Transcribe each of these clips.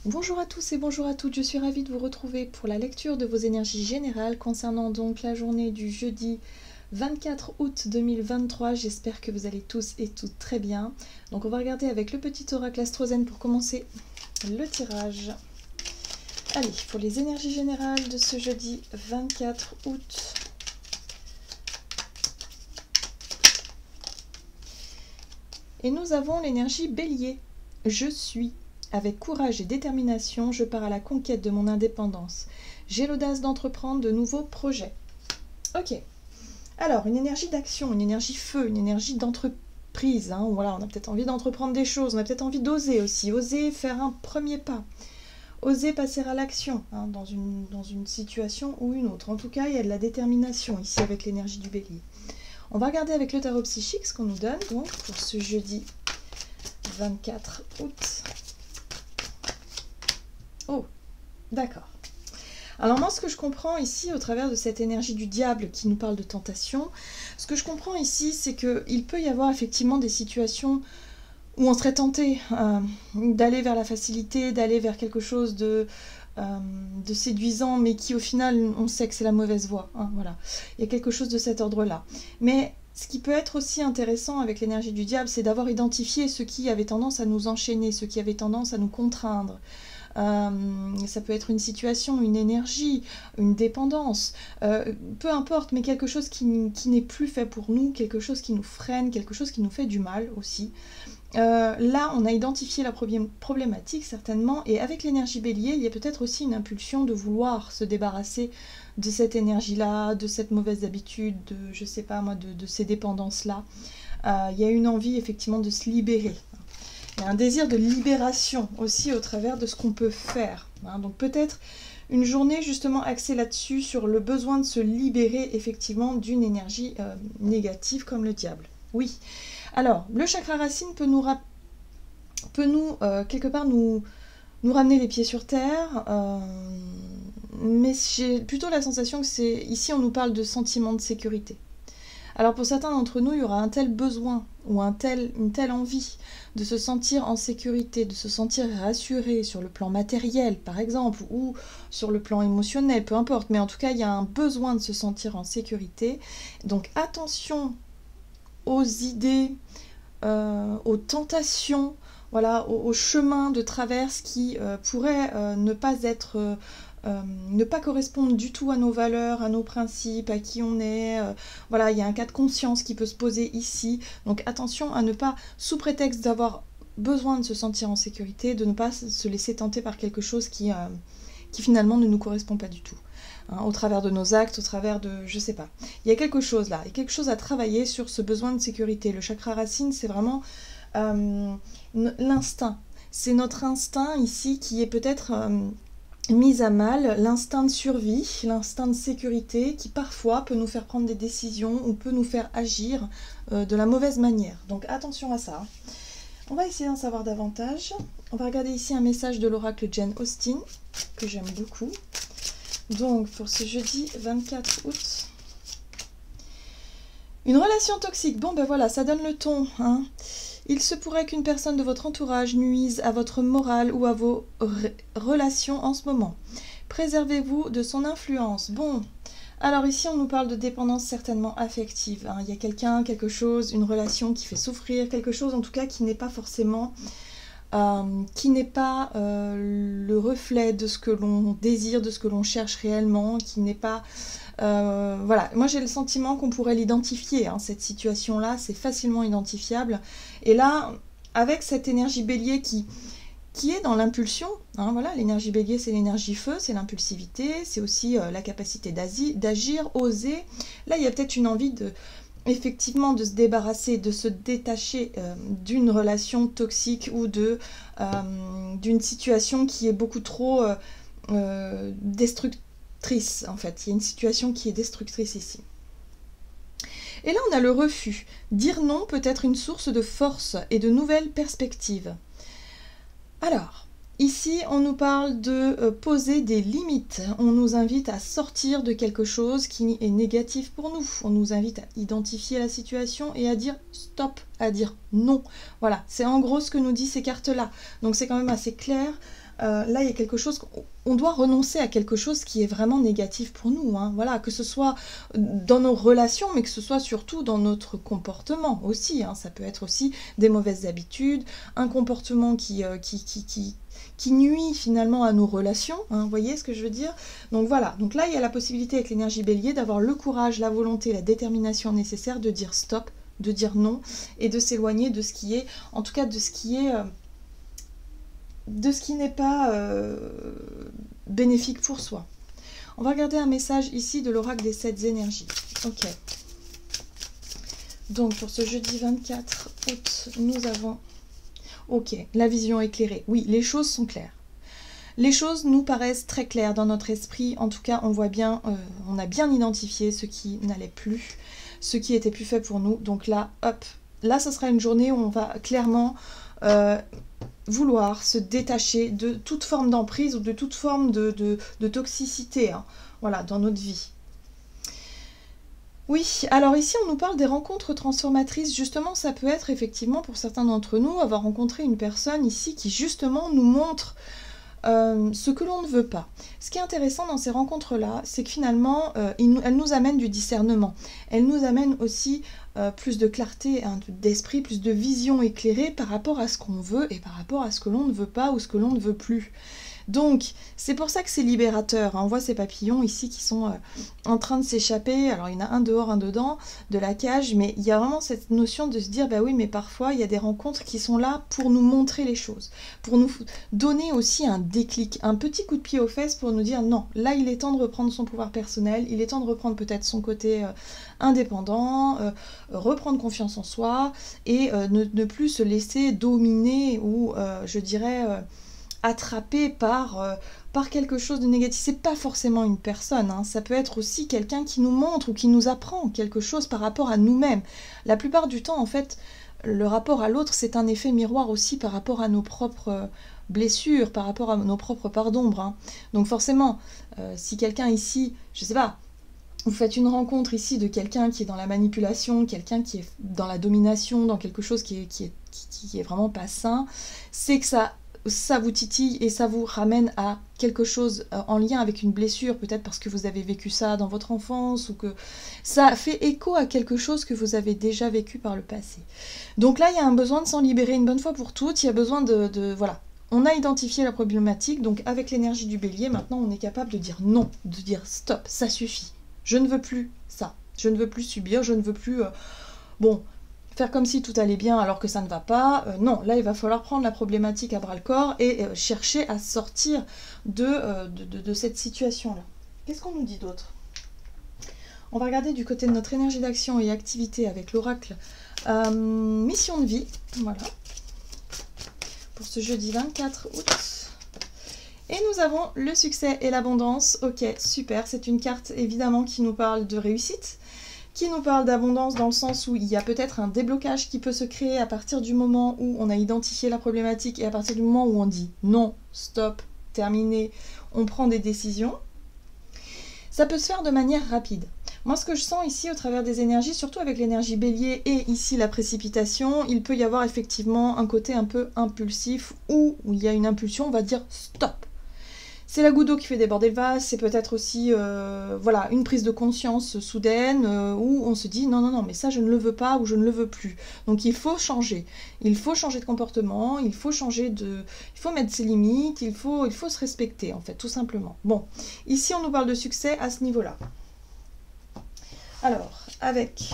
Bonjour à tous et bonjour à toutes, je suis ravie de vous retrouver pour la lecture de vos énergies générales concernant donc la journée du jeudi 24 août 2023. J'espère que vous allez tous et toutes très bien. Donc on va regarder avec le petit oracle Astrozène pour commencer le tirage. Allez, pour les énergies générales de ce jeudi 24 août. Et nous avons l'énergie Bélier. Je suis. Avec courage et détermination, je pars à la conquête de mon indépendance. J'ai l'audace d'entreprendre de nouveaux projets. Ok. Alors, une énergie d'action, une énergie feu, une énergie d'entreprise. Hein. Voilà, on a peut-être envie d'entreprendre des choses, on a peut-être envie d'oser aussi. Oser faire un premier pas. Oser passer à l'action hein, dans une situation ou une autre. En tout cas, il y a de la détermination ici avec l'énergie du Bélier. On va regarder avec le tarot psychique ce qu'on nous donne donc pour ce jeudi 24 août. Oh, d'accord. Alors moi, ce que je comprends ici, au travers de cette énergie du diable qui nous parle de tentation, ce que je comprends ici, c'est qu'il peut y avoir effectivement des situations où on serait tenté d'aller vers la facilité, d'aller vers quelque chose de séduisant, mais qui au final, on sait que c'est la mauvaise voie. Hein, voilà. Il y a quelque chose de cet ordre-là. Mais ce qui peut être aussi intéressant avec l'énergie du diable, c'est d'avoir identifié ce qui avait tendance à nous enchaîner, ce qui avait tendance à nous contraindre. Ça peut être une situation, une énergie, une dépendance, peu importe, mais quelque chose qui n'est plus fait pour nous, quelque chose qui nous freine, quelque chose qui nous fait du mal aussi. Là, on a identifié la problématique certainement, et avec l'énergie Bélier, il y a peut-être aussi une impulsion de vouloir se débarrasser de cette énergie-là, de cette mauvaise habitude, de, je sais pas moi, de ces dépendances-là. Il y a une envie effectivement de se libérer. Il y a un désir de libération aussi au travers de ce qu'on peut faire. Hein. Donc peut-être une journée justement axée là-dessus, sur le besoin de se libérer effectivement d'une énergie négative comme le diable. Oui. Alors, le chakra racine peut nous quelque part nous ramener les pieds sur terre, mais j'ai plutôt la sensation que c'est ici on nous parle de sentiment de sécurité. Alors pour certains d'entre nous, il y aura un tel besoin ou une telle envie de se sentir en sécurité, de se sentir rassuré sur le plan matériel par exemple, ou sur le plan émotionnel, peu importe, mais en tout cas il y a un besoin de se sentir en sécurité. Donc attention aux idées, aux tentations, voilà, aux chemins de traverse qui pourraient ne pas correspondre du tout à nos valeurs, à nos principes, à qui on est. Voilà, il y a un cas de conscience qui peut se poser ici. Donc attention à ne pas, sous prétexte d'avoir besoin de se sentir en sécurité, de ne pas se laisser tenter par quelque chose qui finalement ne nous correspond pas du tout. Hein, au travers de nos actes, au travers de... je sais pas. Il y a quelque chose là, il y a quelque chose à travailler sur ce besoin de sécurité. Le chakra racine, c'est vraiment l'instinct. C'est notre instinct ici qui est peut-être... mise à mal, l'instinct de survie, l'instinct de sécurité qui parfois peut nous faire prendre des décisions ou peut nous faire agir de la mauvaise manière. Donc attention à ça. On va essayer d'en savoir davantage. On va regarder ici un message de l'oracle Jane Austen que j'aime beaucoup. Donc pour ce jeudi 24 août. Une relation toxique. Bon ben voilà, ça donne le ton. Hein. Il se pourrait qu'une personne de votre entourage nuise à votre morale ou à vos relations en ce moment. Préservez-vous de son influence. Bon, alors ici on nous parle de dépendance certainement affective. Hein. Il y a quelqu'un, quelque chose, une relation qui fait souffrir, quelque chose en tout cas qui n'est pas forcément... le reflet de ce que l'on désire, de ce que l'on cherche réellement, qui n'est pas... voilà, moi j'ai le sentiment qu'on pourrait l'identifier, hein, cette situation-là, c'est facilement identifiable. Et là, avec cette énergie bélier qui est dans l'impulsion, hein, voilà, l'énergie bélier c'est l'énergie feu, c'est l'impulsivité, c'est aussi la capacité d'agir, oser. Là, il y a peut-être une envie effectivement de se débarrasser, de se détacher d'une relation toxique ou d'une situation qui est beaucoup trop destructrice en fait. Il y a une situation qui est destructrice ici. Et là on a le refus. Dire non peut être une source de force et de nouvelles perspectives. Alors, ici, on nous parle de poser des limites. On nous invite à sortir de quelque chose qui est négatif pour nous. On nous invite à identifier la situation et à dire stop, à dire non. Voilà, c'est en gros ce que nous disent ces cartes-là. Donc c'est quand même assez clair. là il y a quelque chose, on doit renoncer à quelque chose qui est vraiment négatif pour nous, hein. Voilà, que ce soit dans nos relations, mais que ce soit surtout dans notre comportement aussi, hein. Ça peut être aussi des mauvaises habitudes, un comportement qui nuit finalement à nos relations, hein, vous voyez ce que je veux dire? Donc voilà, donc là il y a la possibilité avec l'énergie bélier d'avoir le courage, la volonté, la détermination nécessaire de dire stop, de dire non, et de s'éloigner de ce qui est, en tout cas de ce qui est... de ce qui n'est pas bénéfique pour soi. On va regarder un message ici de l'oracle des 7 énergies. Ok. Donc pour ce jeudi 24 août, nous avons... Ok, la vision éclairée. Oui, les choses sont claires. Les choses nous paraissent très claires dans notre esprit. En tout cas, on voit bien, on a bien identifié ce qui n'allait plus, ce qui était plus fait pour nous. Donc là, hop, là, ce sera une journée où on va clairement... vouloir se détacher de toute forme d'emprise ou de toute forme de toxicité, hein, voilà, dans notre vie. Oui, alors ici on nous parle des rencontres transformatrices. Justement, ça peut être effectivement pour certains d'entre nous avoir rencontré une personne ici qui justement nous montre ce que l'on ne veut pas. Ce qui est intéressant dans ces rencontres-là, c'est que finalement, elles nous amènent du discernement. Elles nous amènent aussi plus de clarté, hein, d'esprit, plus de vision éclairée par rapport à ce qu'on veut et par rapport à ce que l'on ne veut pas ou ce que l'on ne veut plus. Donc, c'est pour ça que c'est libérateur, hein. On voit ces papillons ici qui sont en train de s'échapper. Alors, il y en a un dehors, un dedans de la cage, mais il y a vraiment cette notion de se dire, bah oui, mais parfois, il y a des rencontres qui sont là pour nous montrer les choses, pour nous donner aussi un déclic, un petit coup de pied aux fesses pour nous dire, non, là, il est temps de reprendre son pouvoir personnel, il est temps de reprendre peut-être son côté indépendant, reprendre confiance en soi et ne plus se laisser dominer ou, je dirais... attrapé par quelque chose de négatif. C'est pas forcément une personne, hein. Ça peut être aussi quelqu'un qui nous montre ou qui nous apprend quelque chose par rapport à nous-mêmes. La plupart du temps, en fait, le rapport à l'autre, c'est un effet miroir aussi par rapport à nos propres blessures, par rapport à nos propres parts d'ombre, hein. Donc forcément, si quelqu'un ici, je sais pas, vous faites une rencontre ici de quelqu'un qui est dans la manipulation, quelqu'un qui est dans la domination, dans quelque chose qui est vraiment pas sain, c'est que ça vous titille et ça vous ramène à quelque chose en lien avec une blessure, peut-être parce que vous avez vécu ça dans votre enfance ou que ça fait écho à quelque chose que vous avez déjà vécu par le passé. Donc là, il y a un besoin de s'en libérer une bonne fois pour toutes, il y a besoin voilà. On a identifié la problématique, donc avec l'énergie du bélier, maintenant on est capable de dire non, de dire stop, ça suffit. Je ne veux plus ça, je ne veux plus subir, je ne veux plus... bon... faire comme si tout allait bien alors que ça ne va pas, non, là il va falloir prendre la problématique à bras le corps et chercher à sortir de cette situation-là. Qu'est-ce qu'on nous dit d'autre? On va regarder du côté de notre énergie d'action et activité avec l'oracle mission de vie, voilà, pour ce jeudi 24 août. Et nous avons le succès et l'abondance. Ok, super, c'est une carte évidemment qui nous parle de réussite, qui nous parle d'abondance dans le sens où il y a peut-être un déblocage qui peut se créer à partir du moment où on a identifié la problématique et à partir du moment où on dit non, stop, terminé, on prend des décisions. Ça peut se faire de manière rapide. Moi, ce que je sens ici au travers des énergies, surtout avec l'énergie bélier et ici la précipitation, il peut y avoir effectivement un côté un peu impulsif où il y a une impulsion, on va dire stop. C'est la goutte d'eau qui fait déborder le vase, c'est peut-être aussi voilà, une prise de conscience soudaine où on se dit non, mais ça je ne le veux pas ou je ne le veux plus. Donc il faut changer de comportement, il faut mettre ses limites, il faut se respecter en fait, tout simplement. Bon, ici on nous parle de succès à ce niveau-là. Alors, avec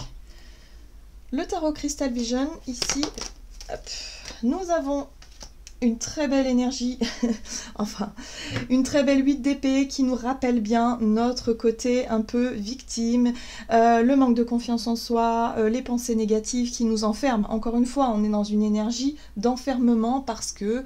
le tarot Crystal Vision, ici, hop, nous avons une très belle énergie, enfin, une très belle 8 d'épée qui nous rappelle bien notre côté un peu victime, le manque de confiance en soi, les pensées négatives qui nous enferment. Encore une fois, on est dans une énergie d'enfermement parce que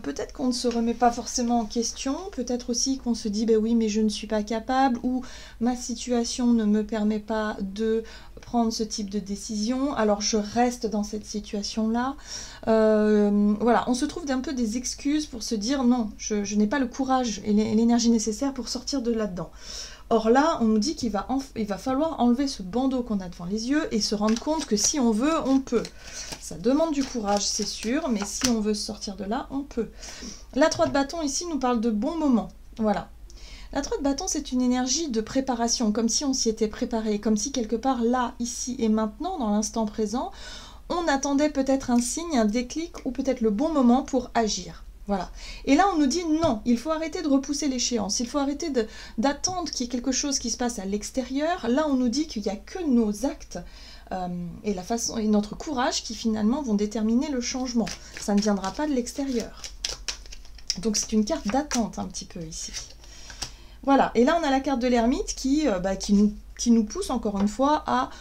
peut-être qu'on ne se remet pas forcément en question, peut-être aussi qu'on se dit, ben oui, mais je ne suis pas capable, ou ma situation ne me permet pas de prendre ce type de décision, alors je reste dans cette situation-là. Voilà, on se trouve d'un peu des excuses pour se dire, non, je n'ai pas le courage et l'énergie nécessaire pour sortir de là-dedans. Or là, on nous dit qu'il va falloir enlever ce bandeau qu'on a devant les yeux et se rendre compte que si on veut, on peut. Ça demande du courage, c'est sûr, mais si on veut sortir de là, on peut. La 3 de bâton ici nous parle de bons moments. Voilà. La 3 de bâton, c'est une énergie de préparation, comme si on s'y était préparé, comme si quelque part là, ici et maintenant, dans l'instant présent, on attendait peut-être un signe, un déclic ou peut-être le bon moment pour agir. Voilà. Et là, on nous dit non, il faut arrêter de repousser l'échéance, il faut arrêter d'attendre qu'il y ait quelque chose qui se passe à l'extérieur. Là, on nous dit qu'il n'y a que nos actes et la façon et notre courage qui finalement vont déterminer le changement. Ça ne viendra pas de l'extérieur. Donc c'est une carte d'attente un petit peu ici. Voilà. Et là, on a la carte de l'ermite qui nous pousse encore une fois à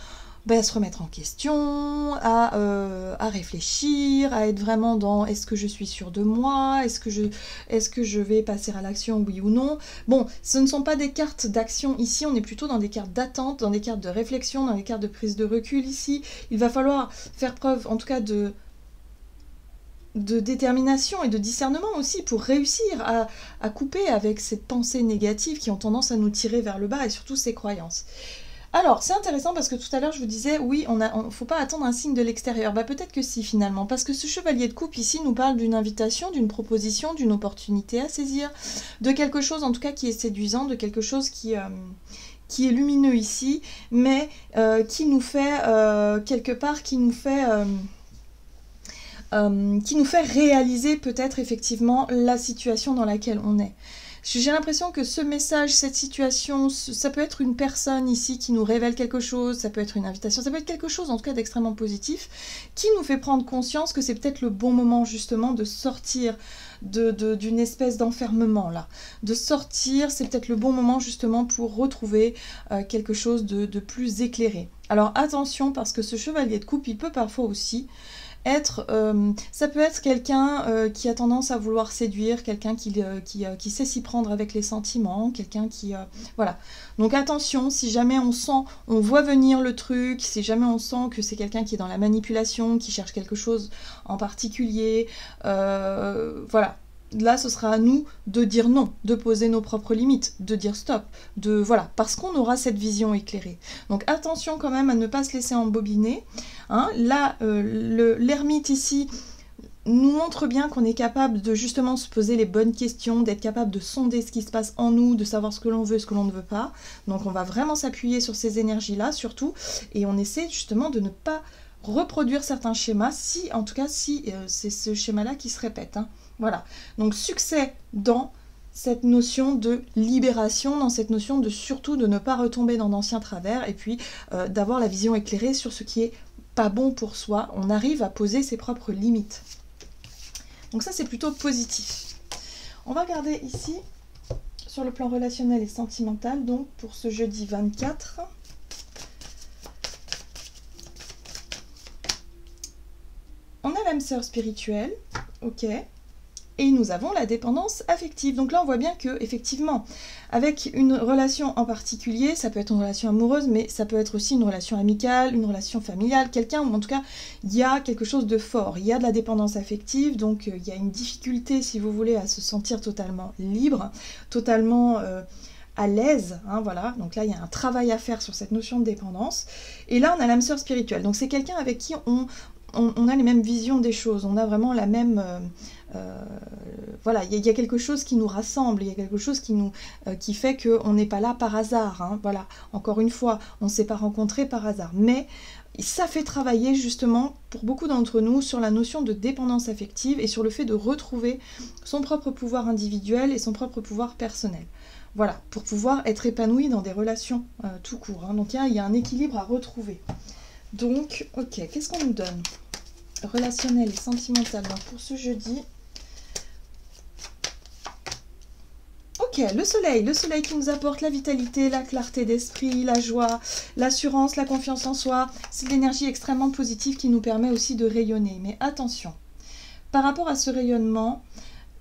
se remettre en question, à réfléchir, à être vraiment dans est-ce que je suis sûre de moi, est-ce que je vais passer à l'action, oui ou non. Bon, ce ne sont pas des cartes d'action ici, on est plutôt dans des cartes d'attente, dans des cartes de réflexion, dans des cartes de prise de recul ici. Il va falloir faire preuve en tout cas de détermination et de discernement aussi pour réussir à couper avec cette pensée négative qui ont tendance à nous tirer vers le bas et surtout ces croyances. Alors, c'est intéressant parce que tout à l'heure, je vous disais, oui, on faut pas attendre un signe de l'extérieur. Bah peut-être que si, finalement, parce que ce chevalier de coupe, ici, nous parle d'une invitation, d'une proposition, d'une opportunité à saisir, de quelque chose, en tout cas, qui est séduisant, de quelque chose qui est lumineux ici, mais qui nous fait, quelque part, qui nous fait réaliser peut-être, effectivement, la situation dans laquelle on est. J'ai l'impression que ce message, cette situation, ça peut être une personne ici qui nous révèle quelque chose, ça peut être une invitation, ça peut être quelque chose en tout cas d'extrêmement positif, qui nous fait prendre conscience que c'est peut-être le bon moment justement de sortir d'une espèce d'enfermement là. De sortir, c'est peut-être le bon moment justement pour retrouver quelque chose de plus éclairé. Alors attention parce que ce chevalier de coupe, il peut parfois aussi ça peut être quelqu'un qui a tendance à vouloir séduire, quelqu'un qui sait s'y prendre avec les sentiments, quelqu'un qui... voilà. Donc attention, si jamais on voit venir le truc, si jamais on sent que c'est quelqu'un qui est dans la manipulation, qui cherche quelque chose en particulier, voilà. Là, ce sera à nous de dire non, de poser nos propres limites, de dire stop, voilà, parce qu'on aura cette vision éclairée. Donc attention quand même à ne pas se laisser embobiner. Hein. Là, l'ermite ici nous montre bien qu'on est capable de justement se poser les bonnes questions, d'être capable de sonder ce qui se passe en nous, de savoir ce que l'on veut, ce que l'on ne veut pas. Donc on va vraiment s'appuyer sur ces énergies-là surtout, et on essaie justement de ne pas reproduire certains schémas, en tout cas si c'est ce schéma-là qui se répète. Hein. Voilà, donc succès dans cette notion de libération, dans cette notion de surtout de ne pas retomber dans d'anciens travers et puis d'avoir la vision éclairée sur ce qui est pas bon pour soi. On arrive à poser ses propres limites. Donc ça c'est plutôt positif. On va regarder ici sur le plan relationnel et sentimental, donc pour ce jeudi 24. On a l'âme sœur spirituelle, ok. Et nous avons la dépendance affective. Donc là, on voit bien que, effectivement, avec une relation en particulier, ça peut être une relation amoureuse, mais ça peut être aussi une relation amicale, une relation familiale, quelqu'un où, en tout cas, il y a quelque chose de fort. Il y a de la dépendance affective, donc il y a une difficulté, si vous voulez, à se sentir totalement libre, totalement à l'aise, hein, voilà. Donc là, il y a un travail à faire sur cette notion de dépendance. Et là, on a l'âme sœur spirituelle. Donc c'est quelqu'un avec qui on a les mêmes visions des choses, on a vraiment la même... voilà, il y a quelque chose qui nous rassemble, il y a quelque chose qui fait qu'on n'est pas là par hasard. Hein, voilà, encore une fois, on ne s'est pas rencontrés par hasard. Mais ça fait travailler justement, pour beaucoup d'entre nous, sur la notion de dépendance affective et sur le fait de retrouver son propre pouvoir individuel et son propre pouvoir personnel. Voilà, pour pouvoir être épanoui dans des relations tout court. Hein. Donc il y a un équilibre à retrouver. Donc, ok, qu'est-ce qu'on nous donne? Relationnel et sentimental, donc pour ce jeudi. Ok, le soleil qui nous apporte la vitalité, la clarté d'esprit, la joie, l'assurance, la confiance en soi. C'est l'énergie extrêmement positive qui nous permet aussi de rayonner. Mais attention, par rapport à ce rayonnement,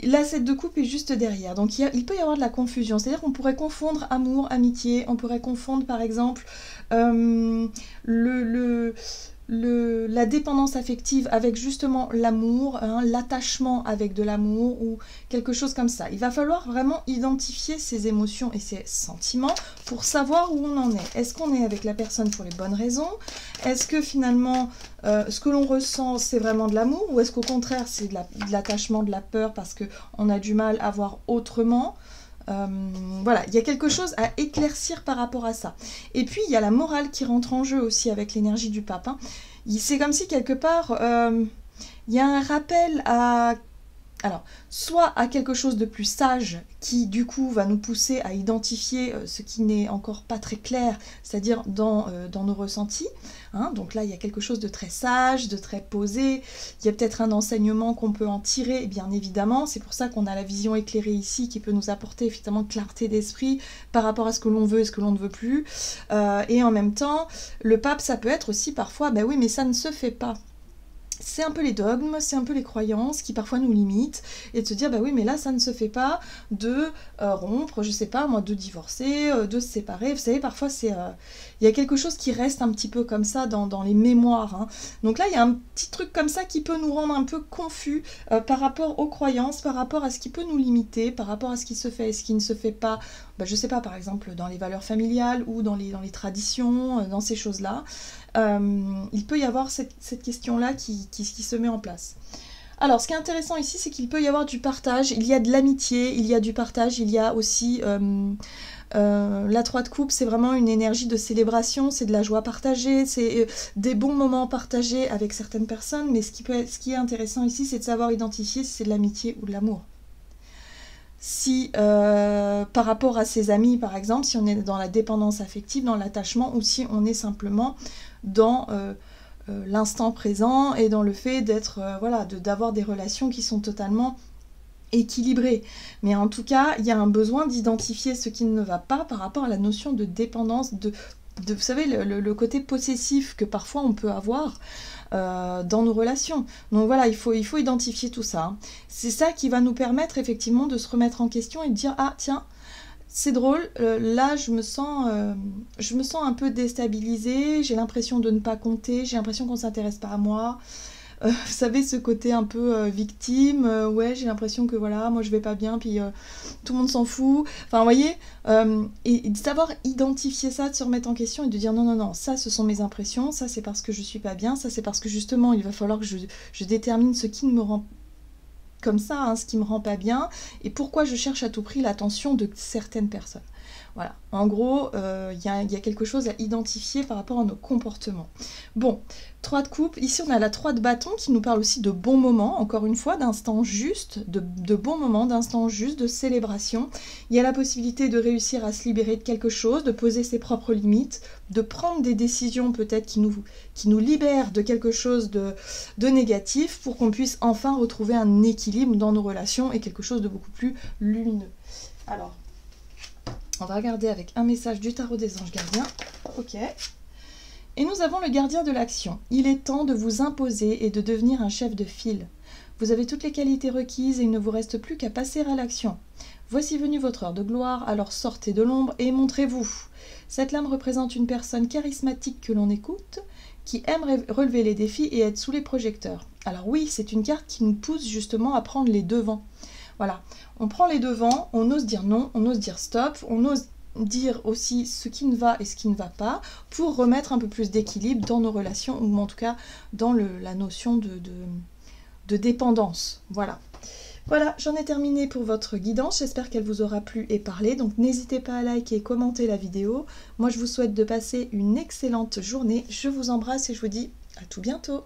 la 7 de coupe est juste derrière, donc il peut y avoir de la confusion, c'est-à-dire qu'on pourrait confondre amour, amitié, on pourrait confondre par exemple la dépendance affective avec justement l'amour, hein, l'attachement avec de l'amour ou quelque chose comme ça. Il va falloir vraiment identifier ses émotions et ses sentiments pour savoir où on en est. Est-ce qu'on est avec la personne pour les bonnes raisons? Est-ce que finalement ce que l'on ressent c'est vraiment de l'amour, ou est-ce qu'au contraire c'est de l'attachement, de la peur parce qu'on a du mal à voir autrement? Voilà, il y a quelque chose à éclaircir par rapport à ça. Et puis, il y a la morale qui rentre en jeu aussi avec l'énergie du pape. Hein. C'est comme si, quelque part, il y a un rappel à... Alors, soit à quelque chose de plus sage qui, du coup, va nous pousser à identifier ce qui n'est encore pas très clair, c'est-à-dire dans nos ressentis. Hein. Donc là, il y a quelque chose de très sage, de très posé. Il y a peut-être un enseignement qu'on peut en tirer, bien évidemment. C'est pour ça qu'on a la vision éclairée ici qui peut nous apporter, effectivement, clarté d'esprit par rapport à ce que l'on veut et ce que l'on ne veut plus. Et en même temps, le pape, ça peut être aussi parfois, ben oui, mais ça ne se fait pas. C'est un peu les dogmes, c'est un peu les croyances qui parfois nous limitent, et de se dire, bah oui, mais là, ça ne se fait pas de rompre, je sais pas, moi, de divorcer, de se séparer. Vous savez, parfois, il y a quelque chose qui reste un petit peu comme ça dans les mémoires. Hein. Donc là, il y a un petit truc comme ça qui peut nous rendre un peu confus par rapport aux croyances, par rapport à ce qui peut nous limiter, par rapport à ce qui se fait et ce qui ne se fait pas. Bah, je sais pas, par exemple, dans les valeurs familiales ou dans les traditions, dans ces choses-là. Il peut y avoir cette question-là qui se met en place. Alors, ce qui est intéressant ici, c'est qu'il peut y avoir du partage, il y a de l'amitié, il y a du partage, il y a aussi... la 3 de coupe, c'est vraiment une énergie de célébration, c'est de la joie partagée, c'est des bons moments partagés avec certaines personnes, mais ce qui est intéressant ici, c'est de savoir identifier si c'est de l'amitié ou de l'amour. Si par rapport à ses amis, par exemple, si on est dans la dépendance affective, dans l'attachement, ou si on est simplement dans l'instant présent et dans le fait d'être, voilà, d'avoir des relations qui sont totalement équilibrées. Mais en tout cas, il y a un besoin d'identifier ce qui ne va pas par rapport à la notion de dépendance, vous savez, le côté possessif que parfois on peut avoir dans nos relations. Donc voilà, il faut identifier tout ça. Hein. C'est ça qui va nous permettre effectivement de se remettre en question et de dire, ah tiens, c'est drôle, là je me sens un peu déstabilisée, j'ai l'impression de ne pas compter, j'ai l'impression qu'on ne s'intéresse pas à moi. Vous savez, ce côté un peu victime, ouais, j'ai l'impression que voilà, moi je vais pas bien, puis tout le monde s'en fout. Enfin, vous voyez, et de savoir identifier ça, de se remettre en question et de dire non, non, non, ça ce sont mes impressions, ça c'est parce que je suis pas bien, ça c'est parce que justement il va falloir que je détermine ce qui me rend comme ça, hein, ce qui me rend pas bien, et pourquoi je cherche à tout prix l'attention de certaines personnes. Voilà, en gros, y a quelque chose à identifier par rapport à nos comportements. Bon, 3 de coupe, ici on a la 3 de bâton qui nous parle aussi de bons moments, encore une fois, d'instants justes, de bons moments, d'instants justes, de célébration. Il y a la possibilité de réussir à se libérer de quelque chose, de poser ses propres limites, de prendre des décisions peut-être qui nous libèrent de quelque chose de négatif pour qu'on puisse enfin retrouver un équilibre dans nos relations et quelque chose de beaucoup plus lumineux. Alors, on va regarder avec un message du tarot des anges gardiens. Ok. Et nous avons le gardien de l'action. Il est temps de vous imposer et de devenir un chef de file. Vous avez toutes les qualités requises et il ne vous reste plus qu'à passer à l'action. Voici venue votre heure de gloire, alors sortez de l'ombre et montrez-vous. Cette lame représente une personne charismatique que l'on écoute, qui aime relever les défis et être sous les projecteurs. Alors oui, c'est une carte qui nous pousse justement à prendre les devants. Voilà, on prend les devants, on ose dire non, on ose dire stop, on ose dire aussi ce qui ne va et ce qui ne va pas pour remettre un peu plus d'équilibre dans nos relations ou en tout cas dans la notion de dépendance. Voilà. Voilà, j'en ai terminé pour votre guidance, j'espère qu'elle vous aura plu et parlé, donc n'hésitez pas à liker et commenter la vidéo. Moi je vous souhaite de passer une excellente journée, je vous embrasse et je vous dis à tout bientôt.